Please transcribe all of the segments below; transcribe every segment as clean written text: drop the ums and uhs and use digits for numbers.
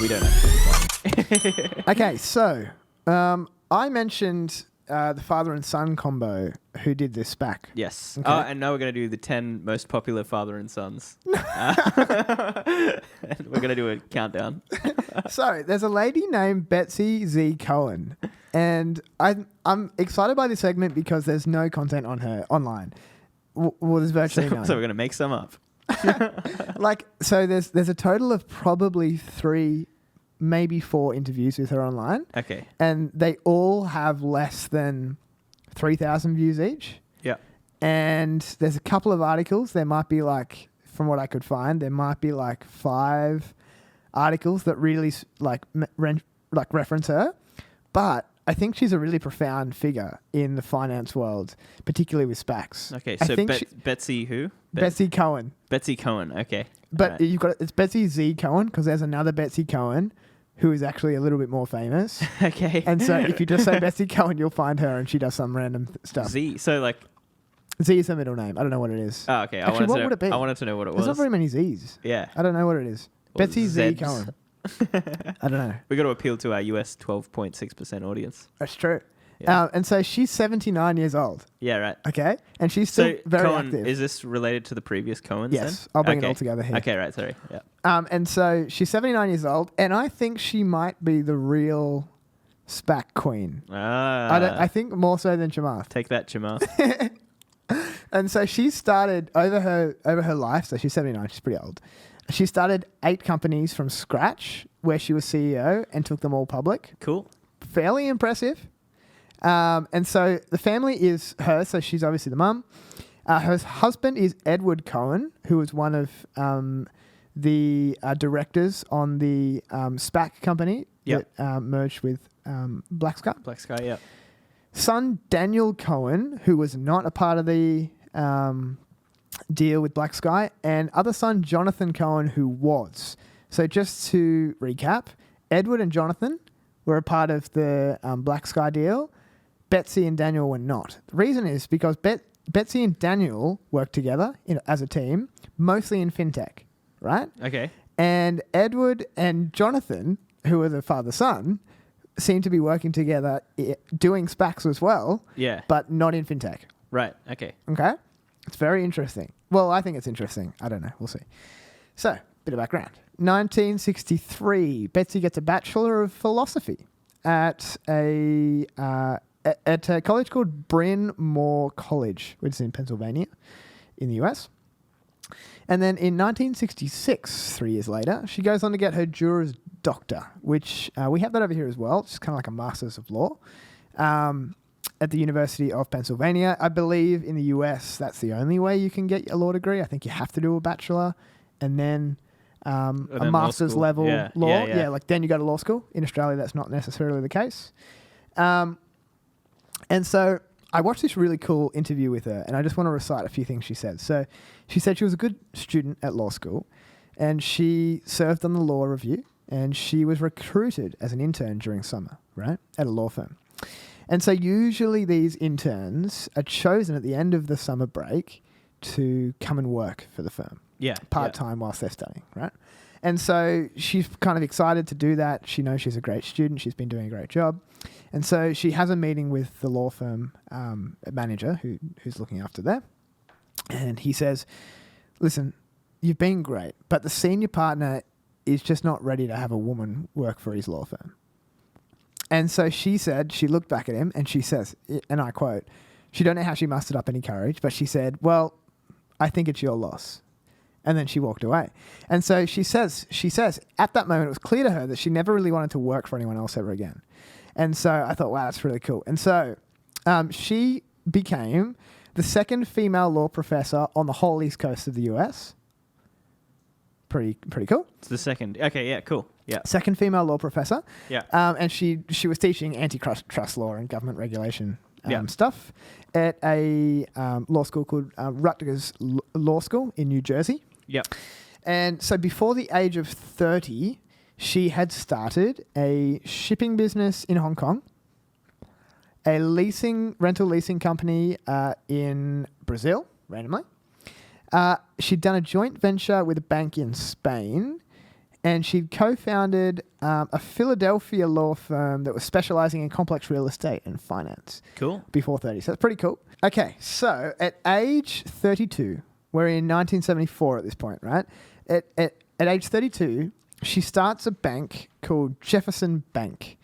We don't actually. Okay, so I mentioned the father and son combo who did this SPAC. Yes. Okay. Oh, and now we're going to do the 10 most popular father and sons. And we're going to do a countdown. So there's a lady named Betsy Z. Cohen, and I'm excited by this segment because there's no content on her online. Well, there's virtually none. So we're going to make some up. So there's a total of probably 3, maybe 4 interviews with her online. Okay. And they all have less than 3,000 views each. Yeah. And there's a couple of articles. There might be from what I could find, there might be 5 articles that really reference her. But I think she's a really profound figure in the finance world, particularly with SPACs. Okay. I So think Betsy who? Betsy Cohen. Betsy Cohen. Okay. But you've got it's Betsy Z. Cohen because there's another Betsy Cohen who is actually a little bit more famous. Okay. And so if you just say Betsy Cohen, you'll find her and she does some random stuff. Z. So Z is her middle name. I don't know what it is. Oh, okay. Actually, what would it be? I wanted to know what it was. There's not very many Z's. Yeah. I don't know what it is. Or Betsy Z. Zs. Cohen. I don't know. We got to appeal to our US 12.6% audience. That's true. Yeah. And so she's 79 years old. Yeah, right. Okay? And she's still very Cohen, active. is this related to the previous Cohens? Yes. Then? I'll bring it all together here. Okay, right. Sorry. Yeah. And so she's 79 years old, and I think she might be the real SPAC Queen. I think more so than Chamath. Take that, Chamath. And so she started over her life. So she's 79. She's pretty old. She started 8 companies from scratch, where she was CEO and took them all public. Cool. Fairly impressive. And so the family is her. So she's obviously the mum. Her husband is Edward Cohen, who was one of the directors on the SPAC company that merged with Black Sky. Black Sky, yeah. Son Daniel Cohen, who was not a part of the deal with Black Sky, and other son Jonathan Cohen, who was. So just to recap, Edward and Jonathan were a part of the Black Sky deal. Betsy and Daniel were not. The reason is because Betsy and Daniel worked together as a team, mostly in fintech, right? Okay. And Edward and Jonathan, who are the father-son, seem to be working together doing SPACs as well, but not in fintech. Right, okay. Okay? It's very interesting. Well, I think it's interesting. I don't know. We'll see. So, bit of background. 1963, Betsy gets a Bachelor of Philosophy at a college called Bryn Mawr College, which is in Pennsylvania in the US. And then in 1966, 3 years later, she goes on to get her Juris Doctor, which we have that over here as well. It's kind of like a Master's of Law at the University of Pennsylvania. I believe in the US, that's the only way you can get a law degree. I think you have to do a bachelor and then a master's level law. Yeah, like then you go to law school. In Australia, that's not necessarily the case. And so I watched this really cool interview with her, and I just want to recite a few things she said. So she said she was a good student at law school, and she served on the law review, and she was recruited as an intern during summer, right, at a law firm. And so usually these interns are chosen at the end of the summer break to come and work for the firm. Part-time whilst they're studying, right? And so she's kind of excited to do that. She knows she's a great student. She's been doing a great job. And so she has a meeting with the law firm manager who's looking after that. And he says, listen, you've been great, but the senior partner is just not ready to have a woman work for his law firm. And so she said, she looked back at him and she says, and I quote, she don't know how she mustered up any courage, but she said, well, I think it's your loss. And then she walked away. And so she says, at that moment, it was clear to her that she never really wanted to work for anyone else ever again. And so I thought, wow, that's really cool. And so she became the second female law professor on the whole East Coast of the US. Pretty cool. It's the second. Okay, yeah, cool. Yeah. Second female law professor. Yeah. And she was teaching antitrust law and government regulation stuff at a law school called Rutgers Law School in New Jersey. Yep. And so before the age of 30, she had started a shipping business in Hong Kong, a rental leasing company in Brazil, randomly. She'd done a joint venture with a bank in Spain, and she'd co-founded a Philadelphia law firm that was specializing in complex real estate and finance. Cool. Before 30. So that's pretty cool. Okay, so at age 32, we're in 1974 at this point, right? At age 32, she starts a bank called Jefferson Bank.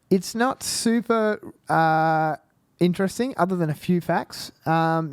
It's not super interesting, other than a few facts.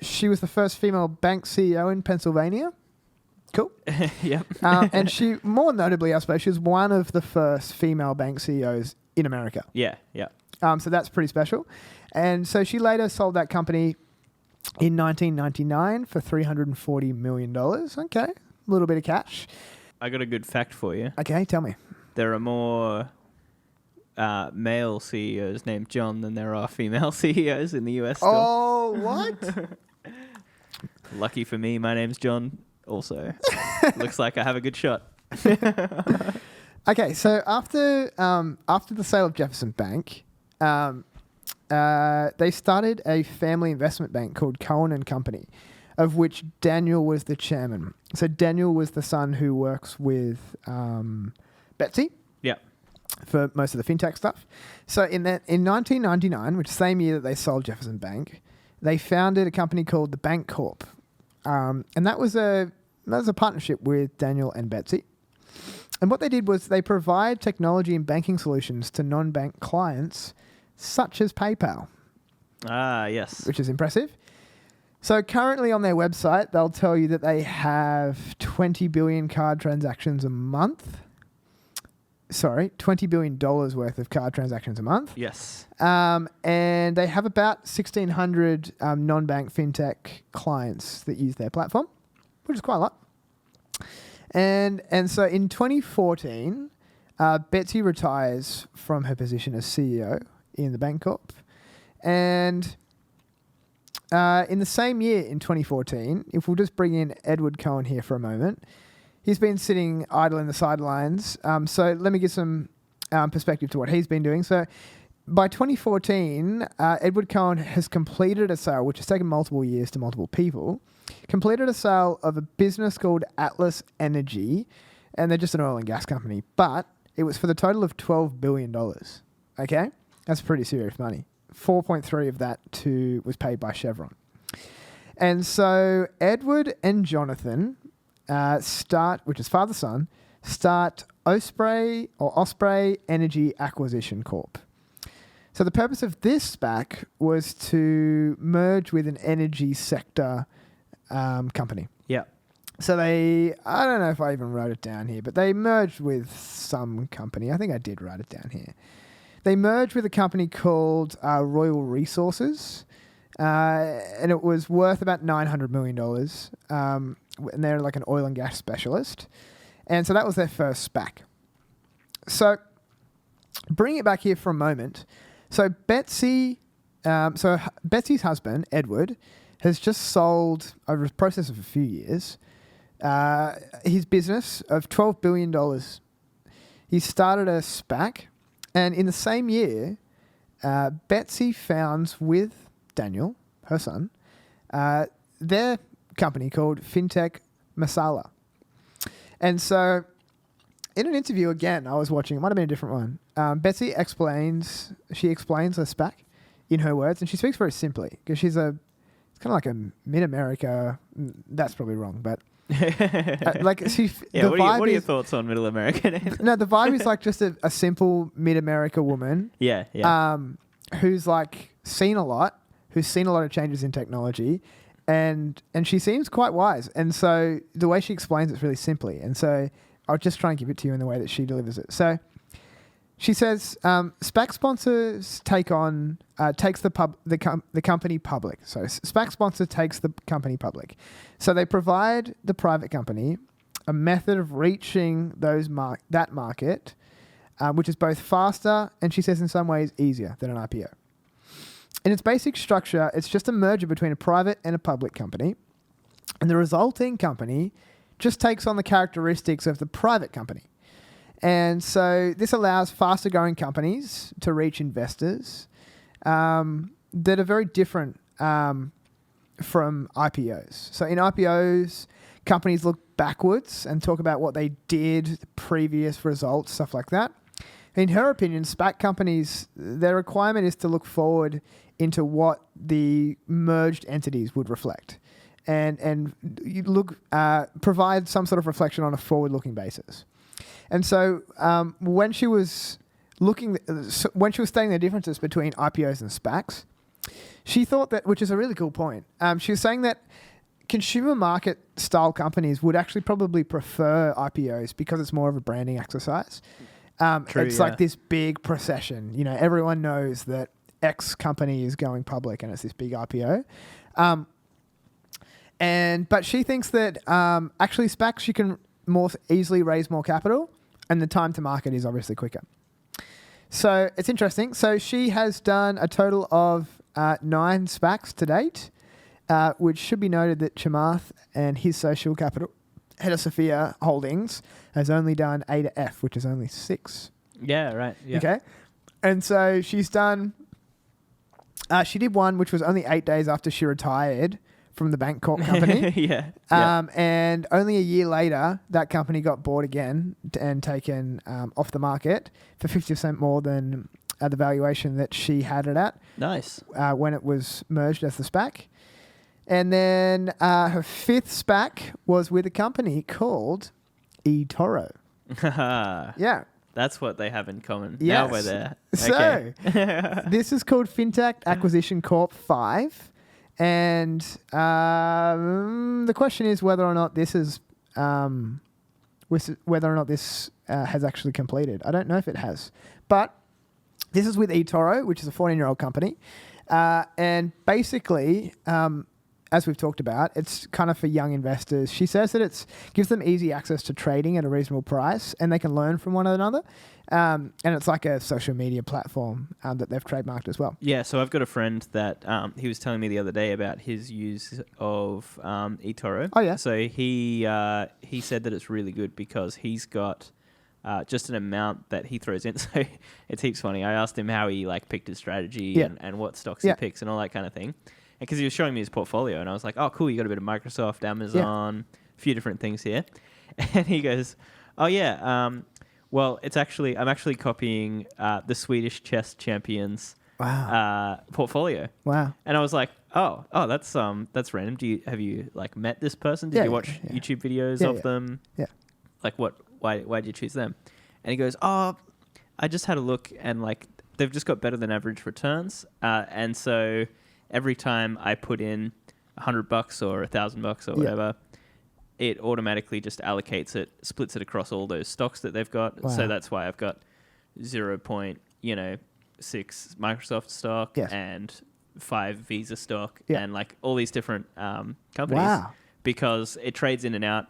She was the first female bank CEO in Pennsylvania. Cool. Yep. And she, more notably, I suppose, she was one of the first female bank CEOs in America. Yeah, yeah. So that's pretty special. And so she later sold that company in 1999 for $340 million. Okay, a little bit of cash. I got a good fact for you. Okay, tell me. There are more male CEOs named John than there are female CEOs in the US still. Oh, what? Lucky for me, my name's John also. Looks like I have a good shot. Okay, so after the sale of Jefferson Bank, they started a family investment bank called Cohen and Company, of which Daniel was the chairman. So Daniel was the son who works with Betsy. Yeah. For most of the fintech stuff. So in 1999, which same year that they sold Jefferson Bank, they founded a company called the Bank Corp. And that was a partnership with Daniel and Betsy. And what they did was they provide technology and banking solutions to non-bank clients, such as PayPal. Ah, yes. Which is impressive. So currently on their website, they'll tell you that they have 20 billion card transactions a month. Sorry, $20 billion worth of card transactions a month. Yes. And they have about 1,600 non-bank fintech clients that use their platform, which is quite a lot. And so in 2014, Betsy retires from her position as CEO in the Bank Corp. And in the same year, in 2014, if we'll just bring in Edward Cohen here for a moment, he's been sitting idle in the sidelines. So let me give some perspective to what he's been doing. So by 2014, Edward Cohen has completed a sale, which has taken multiple years to multiple people, completed a sale of a business called Atlas Energy, and they're just an oil and gas company, but it was for the total of $12 billion. Okay? That's pretty serious money. 4.3 of that was paid by Chevron. And so Edward and Jonathan which is father-son, start Osprey Energy Acquisition Corp. So the purpose of this SPAC was to merge with an energy sector company. Yeah. So I don't know if I even wrote it down here, but they merged with some company. I think I did write it down here. They merged with a company called Royal Resources, and it was worth about $900 million. And they're like an oil and gas specialist. And so that was their first SPAC. So bring it back here for a moment. So Betsy's husband, Edward, has just sold, over a process of a few years, his business of $12 billion. He started a SPAC, and in the same year, Betsy founds with Daniel, her son, their company called Fintech Masala. And so in an interview, again, I was watching, it might have been a different one, Betsy explains the SPAC in her words, and she speaks very simply because it's kind of like a mid-America, that's probably wrong, but what are your thoughts on Middle America? No, the vibe is like just a simple mid-America woman. Yeah, yeah. Who's like seen a lot, who's seen a lot of changes in technology, and she seems quite wise. And so the way she explains it's really simply. And so I'll just try and give it to you in the way that she delivers it. So she says, SPAC sponsors takes the company public. So SPAC sponsor takes the company public. So they provide the private company a method of reaching that market, which is both faster and, she says, in some ways easier than an IPO. In its basic structure, it's just a merger between a private and a public company, and the resulting company just takes on the characteristics of the private company. And so this allows faster growing companies to reach investors that are very different from IPOs. So in IPOs, companies look backwards and talk about what they did, previous results, stuff like that. In her opinion, SPAC companies, their requirement is to look forward into what the merged entities would reflect, and you provide some sort of reflection on a forward-looking basis. And so when she was studying the differences between IPOs and SPACs, she thought that, which is a really cool point, she was saying that consumer market style companies would actually probably prefer IPOs because it's more of a branding exercise. True, it's like this big procession. You know, everyone knows that X company is going public and it's this big IPO. But she thinks that actually SPACs, you can more easily raise more capital and the time to market is obviously quicker. So it's interesting. So she has done a total of 9 SPACs to date, which should be noted that Chamath and his Social Capital Hedosophia Holdings has only done A to F, which is only 6. Yeah, right. Yeah. Okay. And so she's done... she did one which was only 8 days after she retired from the Bancorp company. Yeah. And only a year later, that company got bought again and taken off the market for 50% more than the valuation that she had it at. Nice. When it was merged as the SPAC. And then her 5th SPAC was with a company called eToro. Yeah. That's what they have in common. Yes. Now we're there. So, this is called FinTech Acquisition Corp 5. And the question is whether or not this is has actually completed. I don't know if it has. But this is with eToro, which is a 14-year-old company. And basically... as we've talked about, it's kind of for young investors. She says that it gives them easy access to trading at a reasonable price and they can learn from one another. And it's like a social media platform that they've trademarked as well. Yeah, so I've got a friend that he was telling me the other day about his use of eToro. Oh, yeah. So he said that it's really good because he's got just an amount that he throws in. So it's heaps funny. I asked him how he picked his strategy and what stocks he picks and all that kind of thing. Because he was showing me his portfolio, and I was like, "Oh, cool! You got a bit of Microsoft, Amazon, a few different things here." And he goes, "Oh yeah, well, I'm actually copying the Swedish chess champions portfolio." Wow! And I was like, "Oh, that's random. Have you met this person? Did you watch YouTube videos of them? Yeah. Why did you choose them?" And he goes, "Oh, I just had a look, and they've just got better than average returns, and so." Every time I put in $100 or $1,000 or whatever, it automatically just allocates it, splits it across all those stocks that they've got. Wow. So that's why I've got 0.6 Microsoft stock and 5 Visa stock and all these different companies. Wow. Because it trades in and out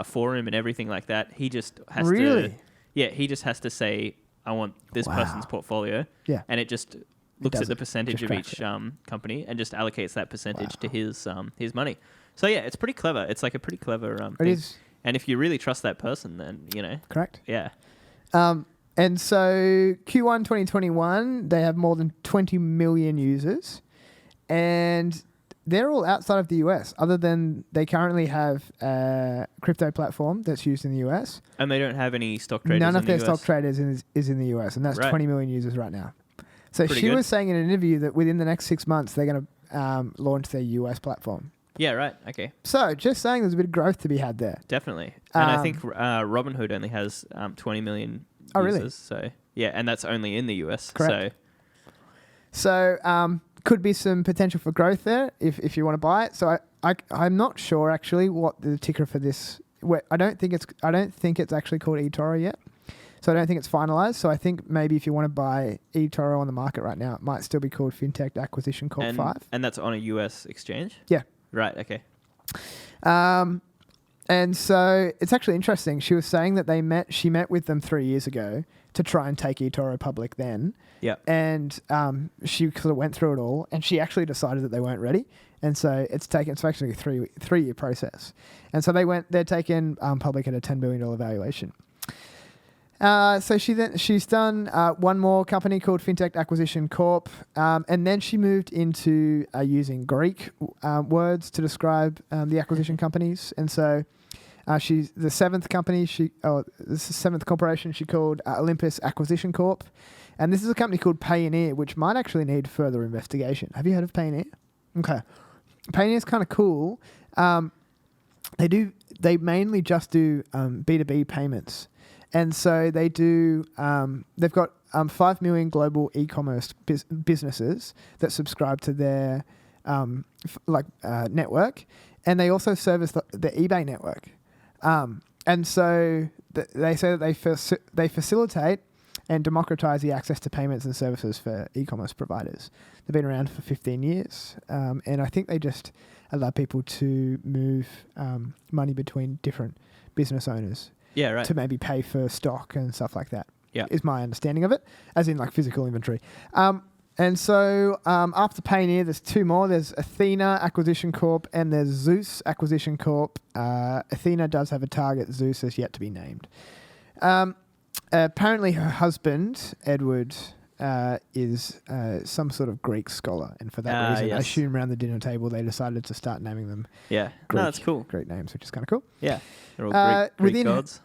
for him and everything like that. He just has to... Yeah, he just has to say, I want this person's portfolio. Yeah. And it just... looks at the percentage of each company and just allocates that percentage to his money. So yeah, it's pretty clever. It's like a pretty clever thing. Is. And if you really trust that person, then correct. Yeah. And so Q1 2021, they have more than 20 million users, and they're all outside of the US. Other than they currently have a crypto platform that's used in the US, and they don't have any stock traders. None of their stock traders is in the US, and that's 20 million users right now. So she was saying in an interview that within the next 6 months, they're going to launch their US platform. Yeah, right. Okay. So just saying there's a bit of growth to be had there. Definitely. And I think Robinhood only has 20 million users. Oh, really? So, yeah, and that's only in the US. Correct. So could be some potential for growth there if you want to buy it. So I'm not sure actually what the ticker for this... I don't think it's actually called eToro yet. So I don't think it's finalized. So I think maybe if you want to buy eToro on the market right now, it might still be called FinTech Acquisition Corp 5. And that's on a US exchange? Yeah. Right, okay. And so it's actually interesting. She was saying that she met with them 3 years ago to try and take eToro public then. Yeah. And she sort of went through it all, and she actually decided that they weren't ready. And so it's actually a three-year process. And so they're taken public at a $10 billion valuation. So she's done one more company called Fintech Acquisition Corp, and then she moved into using Greek words to describe the acquisition companies. And so she's the seventh company. This is the seventh corporation she called Olympus Acquisition Corp, and this is a company called Payoneer, which might actually need further investigation. Have you heard of Payoneer? Okay, Payoneer is kind of cool. They mainly just do B2B payments. And so they do. They've got 5 million global e-commerce businesses that subscribe to their network, and they also service the eBay network. And so they say that they facilitate and democratize the access to payments and services for e-commerce providers. They've been around for 15 years, and I think they just allow people to move money between different business owners. Yeah, right. To maybe pay for stock and stuff like that. Yeah, is my understanding of it, as in like physical inventory. And so after Payoneer, there's 2 more. There's Athena Acquisition Corp and there's Zeus Acquisition Corp. Athena does have a target. Zeus is yet to be named. Apparently, her husband Edward is some sort of Greek scholar, and for that reason, I assume around the dinner table they decided to start naming them. Yeah, Greek, that's cool. Great names, which is kind of cool. Yeah, they're all Greek gods.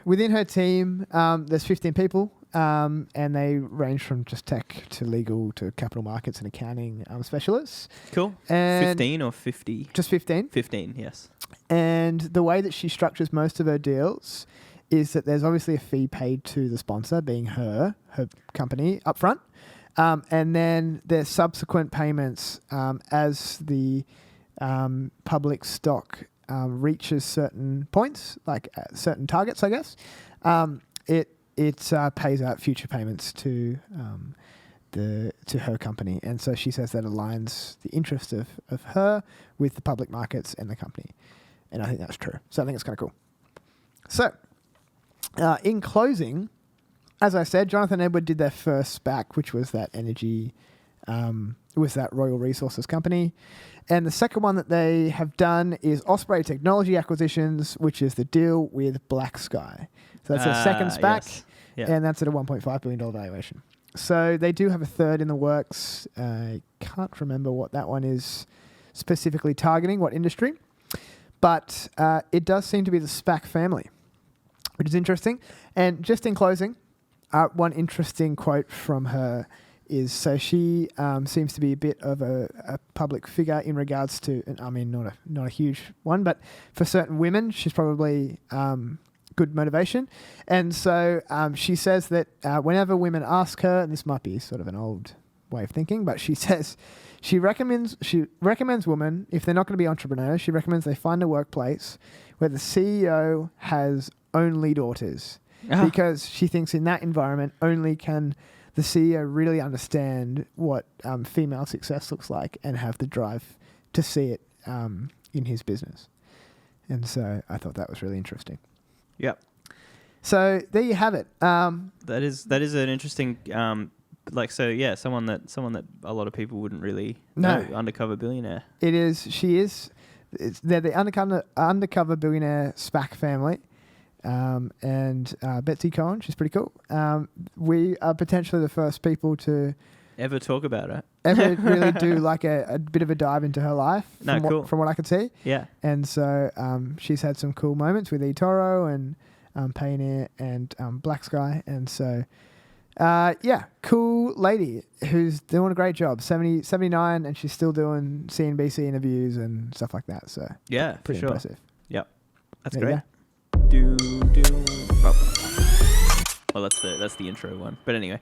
Within her team, there's 15 people, and they range from just tech to legal to capital markets and accounting specialists. Cool. And 15 or 50? Just 15. 15, yes. And the way that she structures most of her deals is that there's obviously a fee paid to the sponsor, being her company, up front. And then there's subsequent payments as the public stock reaches certain points, like certain targets, I guess. It pays out future payments to her company. And so she says that aligns the interest of her with the public markets and the company. And I think that's true. So I think it's kind of cool. So, in closing, as I said, Jonathan and Edward did their first SPAC, which was that energy, was that Royal Resources company. And the second one that they have done is Osprey Technology Acquisitions, which is the deal with Black Sky. So that's their second SPAC, yes. Yeah. And that's at a $1.5 billion valuation. So they do have a third in the works. I can't remember what that one is specifically targeting, what industry. But it does seem to be the SPAC family, which is interesting. And just in closing, one interesting quote from her is, so she seems to be a bit of a public figure in regards to, I mean, not a huge one, but for certain women, she's probably good motivation. And so she says that whenever women ask her, and this might be sort of an old way of thinking, but she says she recommends women, if they're not going to be entrepreneurs, she recommends they find a workplace where the CEO has only daughters. Because she thinks in that environment only can the CEO really understand what female success looks like and have the drive to see it in his business. And so I thought that was really interesting. Yep. So there you have it. That is an interesting, someone that a lot of people wouldn't really know. Undercover billionaire. It is. She is. They're the undercover billionaire SPAC family. And Betsy Cohen, she's pretty cool. We are potentially the first people to ever talk about her. Ever really do like a bit of a dive into her life from what I could see. Yeah. And so she's had some cool moments with eToro and Payoneer and Black Sky. And so, cool lady who's doing a great job. 79 and she's still doing CNBC interviews and stuff like that. So yeah, pretty for sure. impressive. Yep. That's there great. Well, that's the intro one. But anyway,